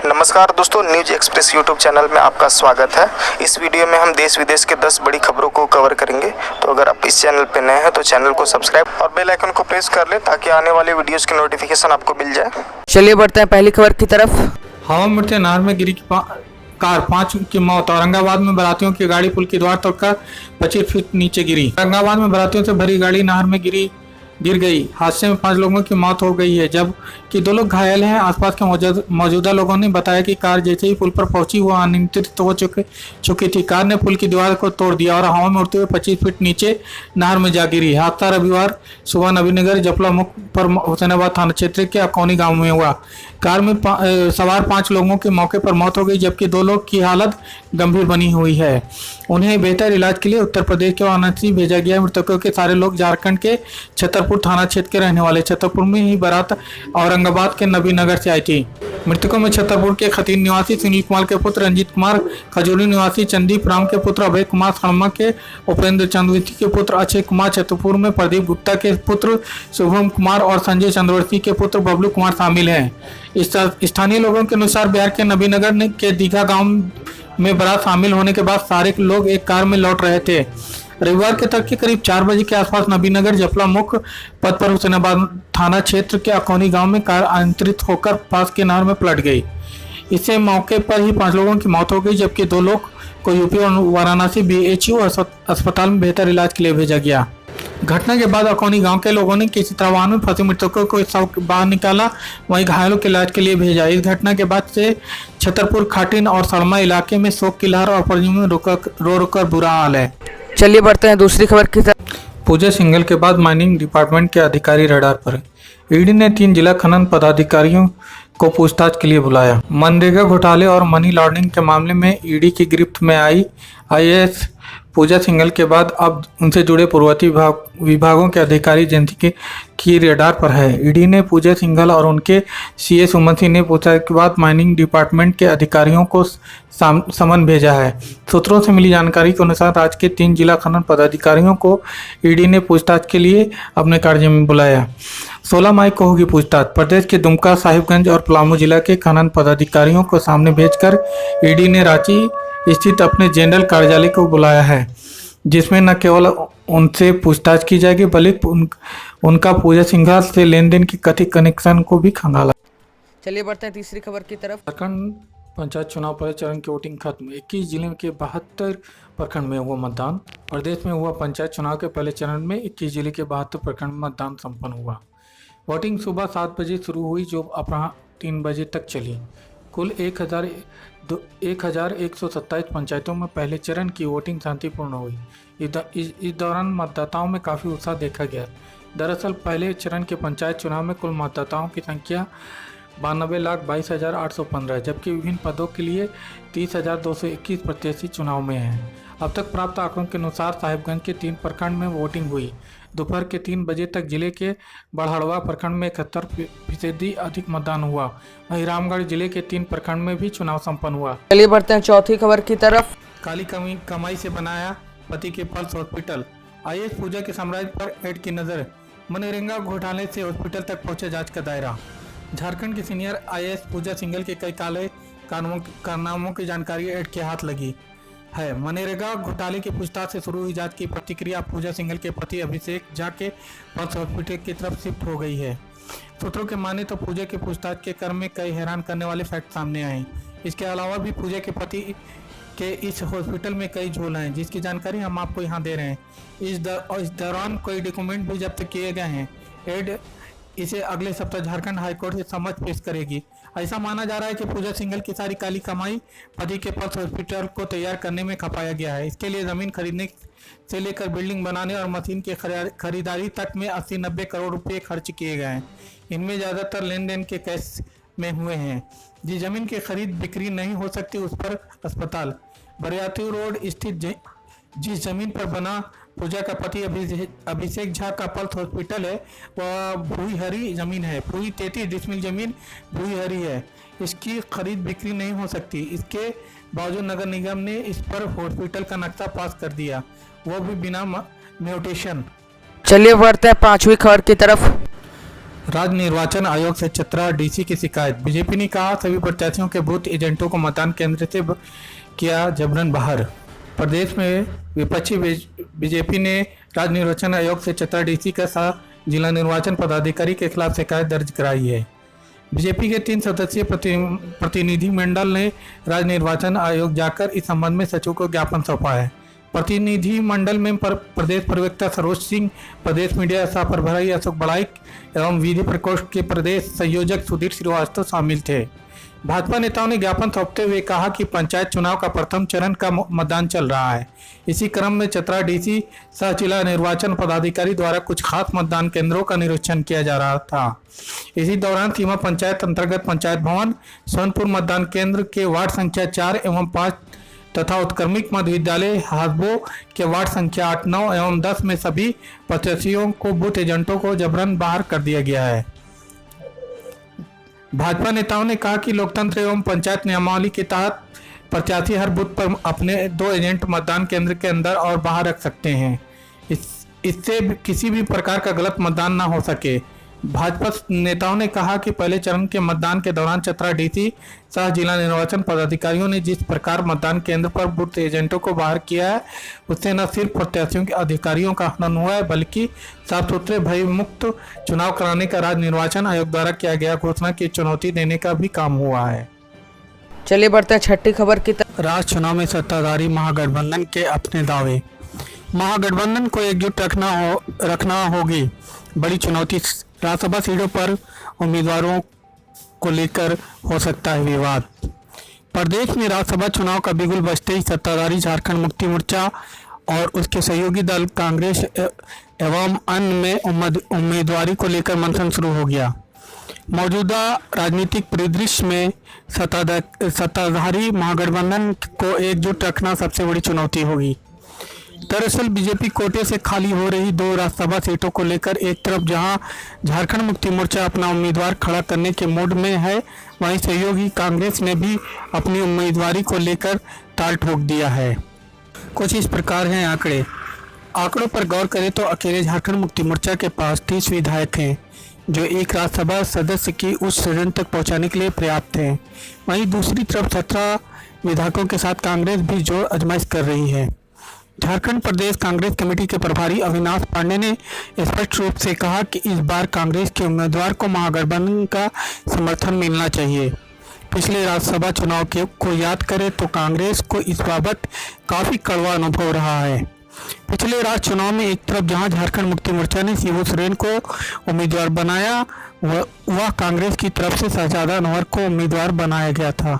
नमस्कार दोस्तों, news express YouTube channel में आपका स्वागत है। इस वीडियो में हम देश विदेश के 10 बड़ी खबरों को कवर करेंगे। तो अगर आप इस चैनल पर नए हैं तो चैनल को सब्सक्राइब और बेल आइकन को प्रेस कर लें ताकि आने वाले वीडियोस की नोटिफिकेशन आपको मिल जाए। चलिए बढ़ते हैं पहली खबर की तरफ। हवा में उड़ते नहर में गिरी कार, 5 की मौत। औरंगाबाद में बारातियों की गाड़ी पुल की दीवार तोड़कर 25 फीट नीचे गिरी। औरंगाबाद में बारातियों से भरी गाड़ी नहर में गिर गई। हादसे में 5 लोगों की मौत हो गई है जबकि 2 लोग घायल हैं। आसपास के मौजूदा लोगों ने बताया कि कार जैसे ही पुल पर पहुंची वो अनियंत्रित हो चुकी थी। कार ने पुल की दीवार को तोड़ दिया और हवा में उड़ते हुए 25 फीट नीचे नहर में जा गिरी। हादसा रविवार सुबह नबीनगर जपला मुख पर हुसैनाबाद थाना क्षेत्र के अकौनी गाँव में हुआ। कार में सवार 5 लोगों की मौके पर मौत हो गई जबकि 2 लोग की हालत गंभीर बनी हुई है। उन्हें बेहतर इलाज के लिए उत्तर प्रदेश के वाराणसी भेजा गया। मृतकों के सारे लोग झारखंड के छतरपुर थाना क्षेत्र के रहने वाले। छतरपुर में ही बारात औरंगाबाद के नबीनगर से आई थी। मृतकों में छतरपुर के खतीन निवासी सुनील कुमार के पुत्र रंजीत कुमार, खजूरी निवासी चंदीप राम के पुत्र अभय कुमार शर्मा के, उपेंद्र चंद्रवंशी के पुत्र अक्षय कुमार, छतरपुर में प्रदीप गुप्ता के पुत्र शुभम कुमार और संजय चंद्रवंशी के पुत्र बबलू कुमार शामिल हैं। स्थानीय लोगों के अनुसार बिहार के नबीनगर के दीघा गांव में बारात शामिल होने के बाद सारे लोग एक कार में लौट रहे थे। रविवार के तक के करीब 4 बजे के आसपास नबीनगर जपला मुख्य पथ पर हुसैनाबाद थाना क्षेत्र के अकौनी गांव में कार अनियंत्रित होकर पास के नहर में पलट गई। इससे मौके पर ही 5 लोगों की मौत हो गई जबकि 2 लोग को यूपी और वाराणसी BHU अस्पताल में बेहतर इलाज के लिए भेजा गया। घटना के बाद अकौनी गांव के लोगों ने किसी तरह वाहन में फंसे मृतकों को बाहर निकाला, वहीं घायलों के इलाज के लिए भेजा। इस घटना के बाद से छतरपुर, खाटिन और सड़मा इलाके में शोक की लहर और परिजनों में रो रोकर बुरा हाल है। चलिए बढ़ते हैं दूसरी खबर की तरफ। पूजा सिंघल के बाद माइनिंग डिपार्टमेंट के अधिकारी रडार पर। ईडी ने 3 जिला खनन पदाधिकारियों को पूछताछ के लिए बुलाया। मनरेगा घोटाले और मनी लॉन्ड्रिंग के मामले में ईडी की गिरफ्त में आई IAS पूजा सिंघल के बाद अब उनसे जुड़े पूर्ववर्ती विभागों के अधिकारी एजेंसी की रडार पर है। ईडी ने पूजा सिंघल और उनके CA सुमन सिंह ने पूछताछ के बाद माइनिंग डिपार्टमेंट के अधिकारियों को समन भेजा है। सूत्रों से मिली जानकारी के अनुसार राज्य के 3 जिला खनन पदाधिकारियों को ईडी ने पूछताछ के लिए अपने कार्य में बुलाया। 16 मई को होगी पूछताछ। प्रदेश के दुमका, साहिबगंज और पलामू जिला के खनन पदाधिकारियों को सामने भेजकर ईडी ने रांची स्थित अपने जनरल कार्यालय को बुलाया है, जिसमें न केवल उनसे पूछताछ की जाएगी बल्कि उनका पूजा सिंघल से लेन देन की कथित कनेक्शन को भी खंगाला। चलिए बढ़ते हैं तीसरी खबर की तरफ। झारखंड पंचायत चुनाव पहले चरण की वोटिंग खत्म। 21 जिले के 72 प्रखंड में हुआ मतदान। प्रदेश में हुआ पंचायत चुनाव के पहले चरण में 21 जिले के 72 प्रखंड में मतदान संपन्न हुआ। वोटिंग सुबह 7 बजे शुरू हुई जो अपराह्न 3 बजे तक चली। कुल 1127 पंचायतों में पहले चरण की वोटिंग शांतिपूर्ण हुई। इस दौरान मतदाताओं में काफ़ी उत्साह देखा गया। दरअसल पहले चरण के पंचायत चुनाव में कुल मतदाताओं की संख्या 92,22,815 जबकि विभिन्न पदों के लिए 30,221 प्रत्याशी चुनाव में हैं। अब तक प्राप्त आंकड़ों के अनुसार साहिबगंज के 3 प्रखंड में वोटिंग हुई। दोपहर के 3 बजे तक जिले के बड़हड़वा प्रखंड में 71% अधिक मतदान हुआ। वहीं रामगढ़ जिले के 3 प्रखंड में भी चुनाव संपन्न हुआ। चलिए बढ़ते हैं चौथी खबर की तरफ। काली कमाई से बनाया पति के पल्स हॉस्पिटल। IAS पूजा के साम्राज्य पर एड की नजर। मनरेगा घोटाले से हॉस्पिटल तक पहुंचे जांच का दायरा। झारखंड की सीनियर IAS पूजा सिंघल के कई काले कारनामों की जानकारी एड के हाथ लगी है। मनरेगा घोटाले की पूछताछ से शुरू हुई जांच की प्रतिक्रिया पूजा सिंघल के पति अभिषेक झा के पल्स हॉस्पिटल की तरफ शिफ्ट हो गई है। सूत्रों के माने तो पूजा की पूछताछ के क्रम में कई हैरान करने वाले फैक्ट सामने आए। इसके अलावा भी पूजा के पति के इस हॉस्पिटल में कई झोल हैं जिसकी जानकारी हम आपको यहाँ दे रहे हैं। इस दौरान कई डॉक्यूमेंट भी जब्त किए गए हैं। एड इसे अगले सप्ताह झारखंड हाईकोर्ट के समक्ष पेश करेगी। ऐसा माना जा रहा है कि पूजा सिंघल की सारी काली कमाई पति के पल्स हॉस्पिटल को तैयार करने में खपाया गया है। इसके लिए जमीन खरीदने से लेकर बिल्डिंग बनाने और मशीन की खरीदारी तक में 80-90 करोड़ रुपए खर्च किए गए हैं। इनमें ज़्यादातर लेन देन के कैश में हुए हैं। जिस जमीन की खरीद बिक्री नहीं हो सकती उस पर अस्पताल। बरियातू रोड स्थित जिस जमीन पर बना पूजा का पति अभिषेक झा का पल्स हॉस्पिटल है वह भूईहरी जमीन है। पूरी 33 डिसमिल जमीन भूईहरी है। इसकी खरीद बिक्री नहीं हो सकती। इसके बावजूद नगर निगम ने इस पर हॉस्पिटल का नक्शा पास कर दिया, वो भी बिना म्यूटेशन। चलिए बढ़ते हैं 5वीं खबर की तरफ। राज्य निर्वाचन आयोग से चतरा डीसी की शिकायत। बीजेपी ने कहा सभी प्रत्याशियों के बूथ एजेंटों को मतदान केंद्र से किया जबरन बाहर। प्रदेश में विपक्षी बीजेपी ने राज्य निर्वाचन आयोग से चतरा डीसी के साथ जिला निर्वाचन पदाधिकारी के खिलाफ शिकायत दर्ज कराई है। बीजेपी के 3 सदस्यीय प्रतिनिधि मंडल ने राज्य निर्वाचन आयोग जाकर इस संबंध में सचिव को ज्ञापन सौंपा है। प्रतिनिधि मंडल में प्रदेश प्रवक्ता सरोज सिंह, प्रदेश मीडिया सह प्रभारी अशोक बड़ाइक एवं विधि प्रकोष्ठ के प्रदेश संयोजक सुधीर श्रीवास्तव शामिल थे। भाजपा नेताओं ने ज्ञापन सौंपते हुए कहा कि पंचायत चुनाव का प्रथम चरण का मतदान चल रहा है। इसी क्रम में चतरा डीसी सह जिला निर्वाचन पदाधिकारी द्वारा कुछ खास मतदान केंद्रों का निरीक्षण किया जा रहा था। इसी दौरान सीमा पंचायत अंतर्गत पंचायत भवन, सोनपुर मतदान केंद्र के वार्ड संख्या 4 एवं 5 तथा उत्क्रमिक मध्य विद्यालय हासबो के वार्ड संख्या 8, 9 एवं 10 में सभी प्रत्याशियों को बूथ एजेंटों को जबरन बाहर कर दिया गया है। भाजपा नेताओं ने कहा कि लोकतंत्र एवं पंचायत नियमावली के तहत प्रत्याशी हर बूथ पर अपने 2 एजेंट मतदान केंद्र के अंदर और बाहर रख सकते हैं। इससे किसी भी प्रकार का गलत मतदान न हो सके। भाजपा नेताओं ने कहा कि पहले चरण के मतदान के दौरान चतरा डीसी सह जिला निर्वाचन पदाधिकारियों ने जिस प्रकार मतदान केंद्र पर बूथ एजेंटों को बाहर किया है, उससे न सिर्फ प्रत्याशियों के अधिकारियों का हनन हुआ है, बल्कि साफ सुथरे भय मुक्त चुनाव कराने का राज्य निर्वाचन आयोग द्वारा किया गया घोषणा की चुनौती देने का भी काम हुआ है। चलिए बढ़ते हैं छठी खबर की तरफ। राज्य चुनाव में सत्ताधारी महागठबंधन के अपने दावे। महागठबंधन को एकजुट रखना होगी। बड़ी चुनौती। राज्यसभा सीटों पर उम्मीदवारों को लेकर हो सकता है विवाद। प्रदेश में राज्यसभा चुनाव का बिगुल बजते ही सत्ताधारी झारखंड मुक्ति मोर्चा और उसके सहयोगी दल कांग्रेस एवं अन्य में उम्मीदवारी को लेकर मंथन शुरू हो गया। मौजूदा राजनीतिक परिदृश्य में सत्ताधारी महागठबंधन को एकजुट रखना सबसे बड़ी चुनौती होगी। दरअसल बीजेपी कोटे से खाली हो रही 2 राज्यसभा सीटों को लेकर एक तरफ जहां झारखंड मुक्ति मोर्चा अपना उम्मीदवार खड़ा करने के मूड में है, वहीं सहयोगी कांग्रेस ने भी अपनी उम्मीदवारी को लेकर ताल ठोक दिया है। कुछ इस प्रकार हैं आंकड़ों पर गौर करें तो अकेले झारखंड मुक्ति मोर्चा के पास 30 विधायक हैं, जो एक राज्यसभा सदस्य की उच्च सदन तक पहुँचाने के लिए पर्याप्त हैं। वहीं दूसरी तरफ 17 विधायकों के साथ कांग्रेस भी जोर आजमाइश कर रही है। झारखंड प्रदेश कांग्रेस कमेटी के प्रभारी अविनाश पांडे ने स्पष्ट रूप से कहा कि इस बार कांग्रेस के उम्मीदवार को महागठबंधन का समर्थन मिलना चाहिए। पिछले राज्यसभा चुनाव को याद करें तो कांग्रेस को इस बाबत काफ़ी कड़वा अनुभव रहा है। पिछले राज्य चुनाव में एक तरफ जहां झारखंड मुक्ति मोर्चा ने शिबू सोरेन को उम्मीदवार बनाया, वह कांग्रेस की तरफ से शहजादा अनवर को उम्मीदवार बनाया गया था।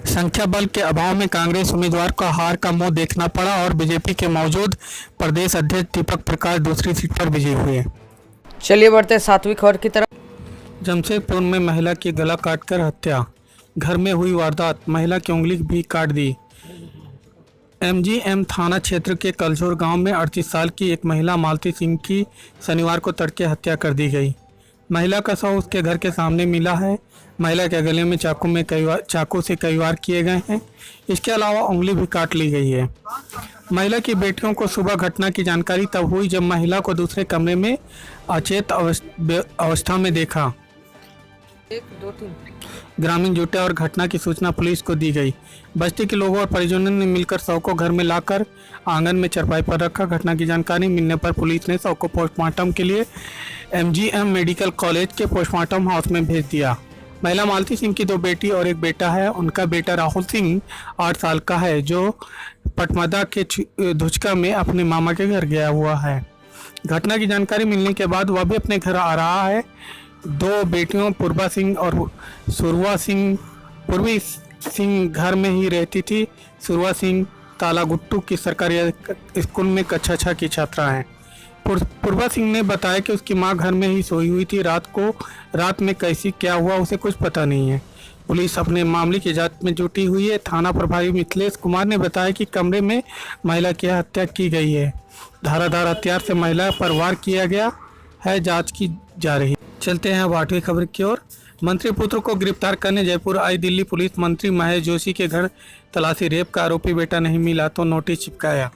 संख्या बल के अभाव में कांग्रेस उम्मीदवार को हार का मुंह देखना पड़ा और बीजेपी के मौजूद प्रदेश अध्यक्ष दीपक प्रकाश दूसरी सीट पर विजयी हुए। चलिए बढ़ते हैं 7वीं खबर की तरफ। जमशेदपुर में महिला की गला काटकर हत्या। घर में हुई वारदात, महिला की उंगली भी काट दी। एमजीएम थाना क्षेत्र के कलझोर गांव में 38 साल की एक महिला मालती सिंह की शनिवार को तड़के हत्या कर दी गई। महिला का शव उसके घर के सामने मिला है। महिला के गले में चाकू से कई वार किए गए हैं। इसके अलावा उंगली भी काट ली गई है। महिला की बेटियों को सुबह घटना की जानकारी तब हुई जब महिला को दूसरे कमरे में अचेत अवस्था में देखा। 1, 2, 3 ग्रामीण जुटे और घटना की सूचना पुलिस को दी गई। बस्ती के लोगों और परिजनों ने मिलकर शव को घर में लाकर आंगन में चरपाई पर रखा। घटना की जानकारी मिलने पर पुलिस ने शव को पोस्टमार्टम के लिए एमजीएम मेडिकल कॉलेज के पोस्टमार्टम हाउस में भेज दिया। महिला मालती सिंह की 2 बेटी और एक बेटा है। उनका बेटा राहुल सिंह 8 साल का है, जो पटमदा के धुचका में अपने मामा के घर गया हुआ है। घटना की जानकारी मिलने के बाद वह भी अपने घर आ रहा है। 2 बेटियों पूर्वा सिंह और सुरवा सिंह, पूर्वी सिंह घर में ही रहती थी। सुरवा सिंह तालागुट्टू की सरकारी स्कूल में कक्षा 6 की छात्रा हैं। पूर्वा सिंह ने बताया कि उसकी मां घर में ही सोई हुई थी। रात में कैसी क्या हुआ उसे कुछ पता नहीं है। पुलिस अपने मामले की जांच में जुटी हुई है। थाना प्रभारी मिथिलेश कुमार ने बताया कि कमरे में महिला की हत्या की गई है। धारादार हथियार से महिला पर वार किया गया है, जांच की जा रही है। चलते हैं अब 8वीं खबर की ओर। मंत्री पुत्र को गिरफ्तार करने जयपुर आई दिल्ली पुलिस। मंत्री महेश जोशी के घर तलाशी। रेप का आरोपी बेटा नहीं मिला तो नोटिस चिपकाया।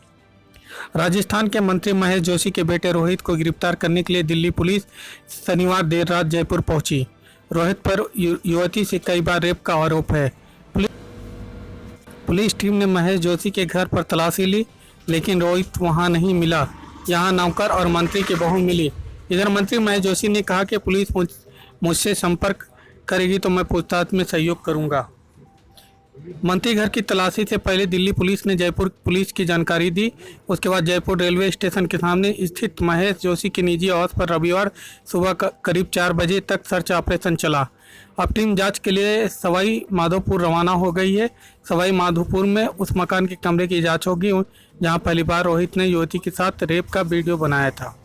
राजस्थान के मंत्री महेश जोशी के बेटे रोहित को गिरफ्तार करने के लिए दिल्ली पुलिस शनिवार देर रात जयपुर पहुंची। रोहित पर युवती से कई बार रेप का आरोप है। पुलिस टीम ने महेश जोशी के घर पर तलाशी ली, लेकिन रोहित वहां नहीं मिला। यहां नौकर और मंत्री की बहू मिली। इधर मंत्री महेश जोशी ने कहा कि पुलिस मुझसे संपर्क करेगी तो मैं पूछताछ में सहयोग करूंगा। मंत्री घर की तलाशी से पहले दिल्ली पुलिस ने जयपुर पुलिस की जानकारी दी। उसके बाद जयपुर रेलवे स्टेशन के सामने स्थित महेश जोशी के निजी आवास पर रविवार सुबह करीब 4 बजे तक सर्च ऑपरेशन चला। अब टीम जांच के लिए सवाई माधोपुर रवाना हो गई है। सवाई माधोपुर में उस मकान के कमरे की जांच होगी जहां पहली बार रोहित ने युवती के साथ रेप का वीडियो बनाया था।